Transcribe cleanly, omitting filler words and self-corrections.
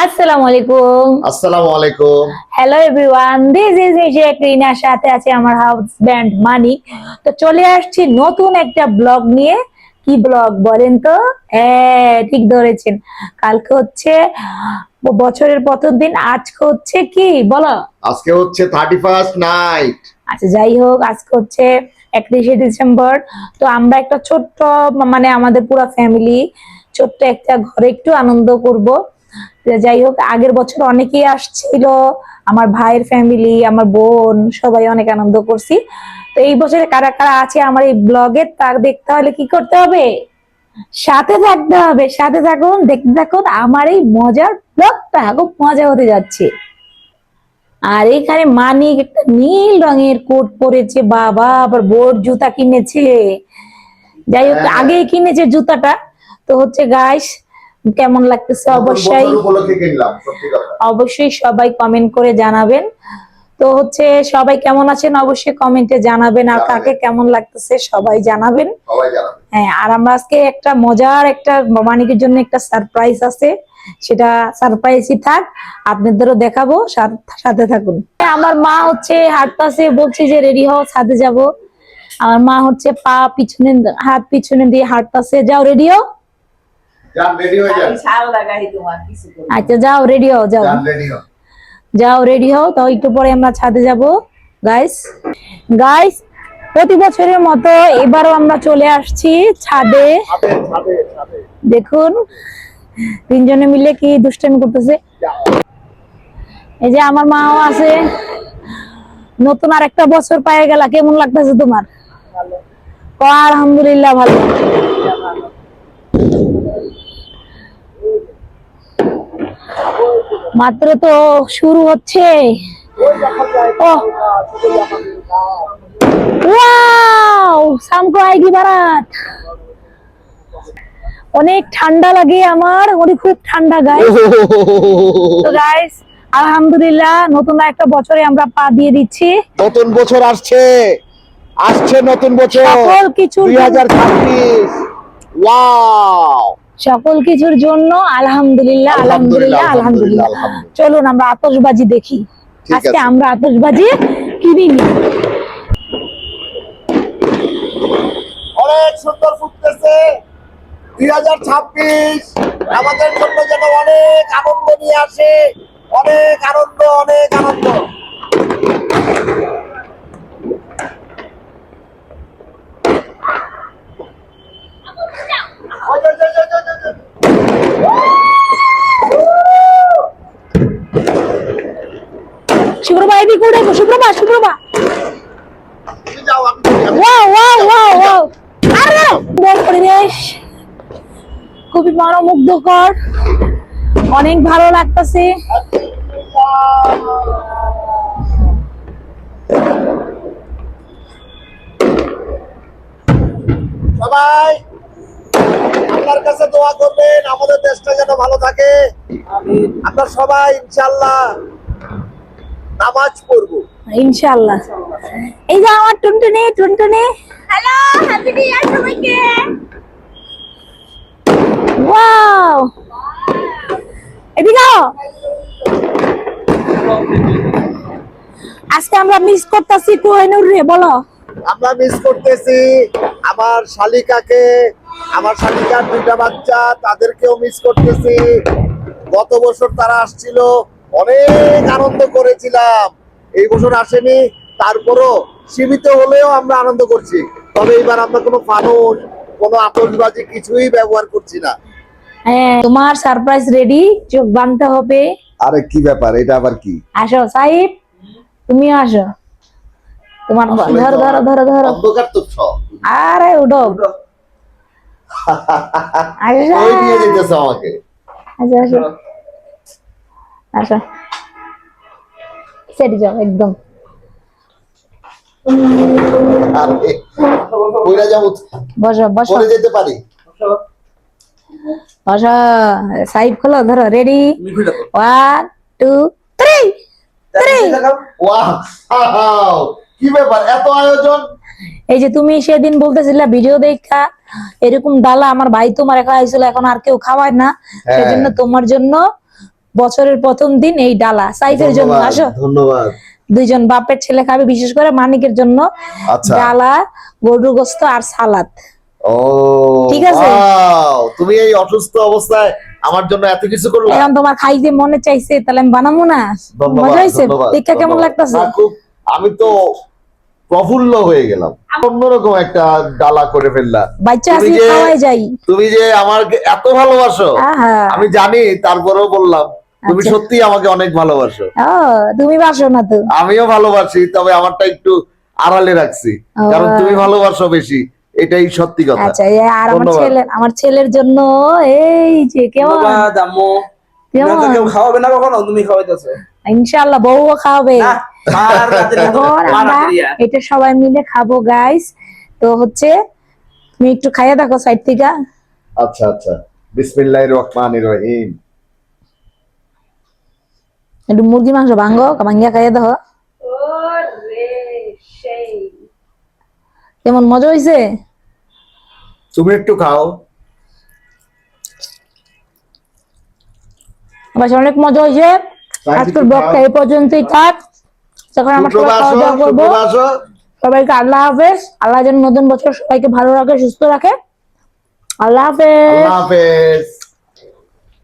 আসসালামু আলাইকুম। আসসালামু আলাইকুম। হ্যালো এভরিওয়ান, দিস ইজ রিনা, সাথে আছে আমার হাজব্যান্ড মানি। তো চলে আসছি নতুন একটা ব্লগ নিয়ে। কি ব্লগ বলেন তো? হ্যাঁ, ঠিক ধরেছেন। কালকে হচ্ছে বছরের প্রথম দিন, আজকে হচ্ছে কি বলো? আজকে হচ্ছে 31st নাইট। আচ্ছা, যাই হোক, আজকে হচ্ছে 31শে ডিসেম্বর। তো আমরা একটা ছোট্ট, মানে আমাদের পুরো ফ্যামিলি ছোট্ট একটা ঘরে একটু আনন্দ করব। যাই হোক, আগের বছর অনেকেই আসছিল, আমার ভাইয়ের ফ্যামিলি, আমার বোন, সবাই অনেক আনন্দ করছি। তো এই বছরে কারা কারা আছে আমার এই ব্লগে, তার দেখতে হলে কি করতে হবে? সাথে থাকতে হবে। সাথে থাকুন, দেখতে থাকুন আমার এই মজার ব্লগটা, খুব মজা হতে যাচ্ছে। আর এখানে মানিক একটা নীল রঙের কোট পরেছে, বাবা, আবার বোট জুতা কিনেছে। যাই হোক, আগেই কিনেছে জুতাটা। তো হচ্ছে গাইস, কেমন লাগতেছে অবশ্যই অবশ্যই সবাই কমেন্ট করে জানাবেন। তো হচ্ছে সবাই কেমন আছেন অবশ্যই কমেন্টে জানাবেন, আর কাকে কেমন লাগতেছে সবাই জানাবেন। হ্যাঁ, আর আমরা আজকে একটা মজার একটা মানিকের জন্য একটা সারপ্রাইজ আছে, সেটা সারপ্রাইজই থাক, আপনাদেরও দেখাবো, সাথে থাকুন। আমার মা হচ্ছে হাঁটতাছে, বলছে যে রেডি হও, ছাদে যাব। আমার মা হচ্ছে পা পিছনে, হাত পিছনে দিয়ে হাঁটতাছে। যাও রেডি হও। আচ্ছা যাও রেডি হও, যাও যাও রেডি হও। তো একটু পরে আমরা ছাদে যাব। গাইস গাইস প্রতি বছরের মতো এবারও আমরা চলে আসছি ছাদে। দেখুন তিনজনে মিলে কি দুষ্টামি করতেছে। এই যে আমার মাও আছে। নতুন আর একটা বছর পায়ে গেল, কেমন লাগতেছে তোমার? আলহামদুলিল্লাহ ভালো। মাত্র তো শুরু হচ্ছে। অনেক ঠান্ডা লাগে আমার, অনেক খুব ঠান্ডা গাইস। তো গাইস আলহামদুলিল্লাহ, নতুন একটা বছরে আমরা পা দিয়ে দিচ্ছি। নতুন বছর আসছে, নতুন বছর সকল কিছু 2026। ওয়াও, সকল কিছুর জন্য আলহামদুলিল্লাহ আলহামদুলিল্লাহ আলহামদুলিল্লাহ। চলুন আমরা আতশবাজি দেখি। আজকে আমরা আতশবাজি কিনিনি। অনেক সুন্দর ফুটতেছে 2026 আমাদের জন্য যেন অনেক আনন্দ নিয়ে আসে। অনেক আনন্দ, অনেক আনন্দ। শুভ্রবা এদিকে উঠে, শুভ্রবা শুভ্রবা। ওয়াও ওয়াও ওয়াও ওয়াও, আরে বল পরিবেশ খুবই মনোমুগ্ধকর, অনেক ভালো লাগতেছে। সবাই আপনার কাছে দোয়া করবেন, আমাদের দেশটা যেন ভালো থাকে। আমরা সবাই ইনশাআল্লাহ নামাজ পড়বো ইনশাআল্লাহ। এই যে আমার টুনটুনি, টুনটুনি হ্যালো, হ্যাপি নিউ ইয়ার সবাইকে। ওয়াও, এদিকে আও। আজকে আমরা মিস করতেছি কোহিনুর রে, বলো। আমরা মিস করতেছি আমার শালিকাকে, আমার শালিকার দুইটা বাচ্চা, তাদেরকেও মিস করতেছি। গত বছর তারা আসছিল, অনেক আনন্দ করেছিলাম। এই বছর আসেনি, তারপরও সীমিত হলেও আমরা আনন্দ করছি। তবে এবার আমরা কোনো ফানুস, কোনো আতশবাজি কিছুই ব্যবহার করছি না। হ্যাঁ, তোমার সারপ্রাইজ রেডি, চোখ বাঁধতে হবে। আরে কি ব্যাপার, এটা আবার কি? আসো সাহিব, তুমিও আসো। তোমার ধরো ধরো ধরো ধরো। অন্ধকার তো সব। আরে উঠো। ওই দিয়ে দিতেছে আমাকে। আচ্ছা আসো আসো, সেটি যাও একদম। আরে কইরা যাবো, বসো বসো পরে যেতে পারি। বসো, সাইড খোলো, ধরো, রেডি, 1 2 3 ওয়াও, কি ব্যাপার, এত আয়োজন! এই যে তুমি সেদিন বলতেছিলা ভিডিও দেখা এরকম ডালা আমার ভাই তোমার একা আইছিল, এখন আর কেউ খাওয়ায় না, সেজন্য তোমার জন্য বছরের প্রথম দিন এই ডালা সাইফের জন্য ধন্যবাদ, আসো ধন্যবাদ। দুইজন বাপের ছেলে খাবে, বিশেষ করে মানিকের জন্য আচ্ছা। ডালা, গরুর গোস্ত আর সালাদ। ও ঠিক আছে। ওয়াও, তুমি এই অসুস্থ অবস্থায় আমার জন্য এত কিছু করলা। এখন তোমার খাইতে মনে চাইছে, তাহলে আমি বানাবো না? ধন্যবাদ, মজা হয়েছে? ধন্যবাদ, দেখা কেমন ধন্যবাদ। লাগতেছে? না, খুব, আমি তো প্রফুল্ল হয়ে গেলাম। অন্যরকম একটা ডালা করে ফেললা। বাচ্চা তুমি আসি যে খাওয়াই যাই। তুমি যে আমাকে এত ভালোবাসো আহা। আমি জানি, তারপরেও বললাম তুমি আচ্ছা। সত্যি আমাকে অনেক ভালোবাসো। ও, তুমি বাসো না তো? আমিও ভালোবাসি, তবে আমারটা একটু আড়ালে রাখছি, ও। কারণ তুমি ভালোবাসো বেশি, এটাই সত্যি কথা। আচ্ছা, আর ধন্যবাদ। আমার ছেলের জন্য এই যে কেমন ধন্যবাদ আম্মু। কেমন? তুমি তো কেউ খাওয়াবে না কখনো, তুমি খাওয়াইতেছো। ইনশাআল্লাহ বউও খাওয়াবে। না, মার রাতের মতো এখন মা আমরা রাতের ইয়া। এটা সবাই মিলে খাবো গাইস। তো হচ্ছে তুমি একটু খাইয়া দেখো সাইড থেকে। আচ্ছা আচ্ছা, বিসমিল্লাহির রহমানির রহিম। একটু মুরগি মাংস ভাঙ্গিয়া খাইয়া দেখো। কেমন মজা হয়েছে? তুমি একটু খাও। আমার অনেক মজা হয়েছে। আজকের ব্লগটা এই পর্যন্তই থাক। যখন আমরা সবাই সুপ্রভাত, খাওয়া দাওয়া করবো, সুপ্রভাত। সবাইকে আল্লাহ হাফেজ। আল্লাহ যেন নতুন বছর সবাইকে ভালো রাখে, সুস্থ রাখে। আল্লাহ হাফেজ। আল্লাহ হাফেজ।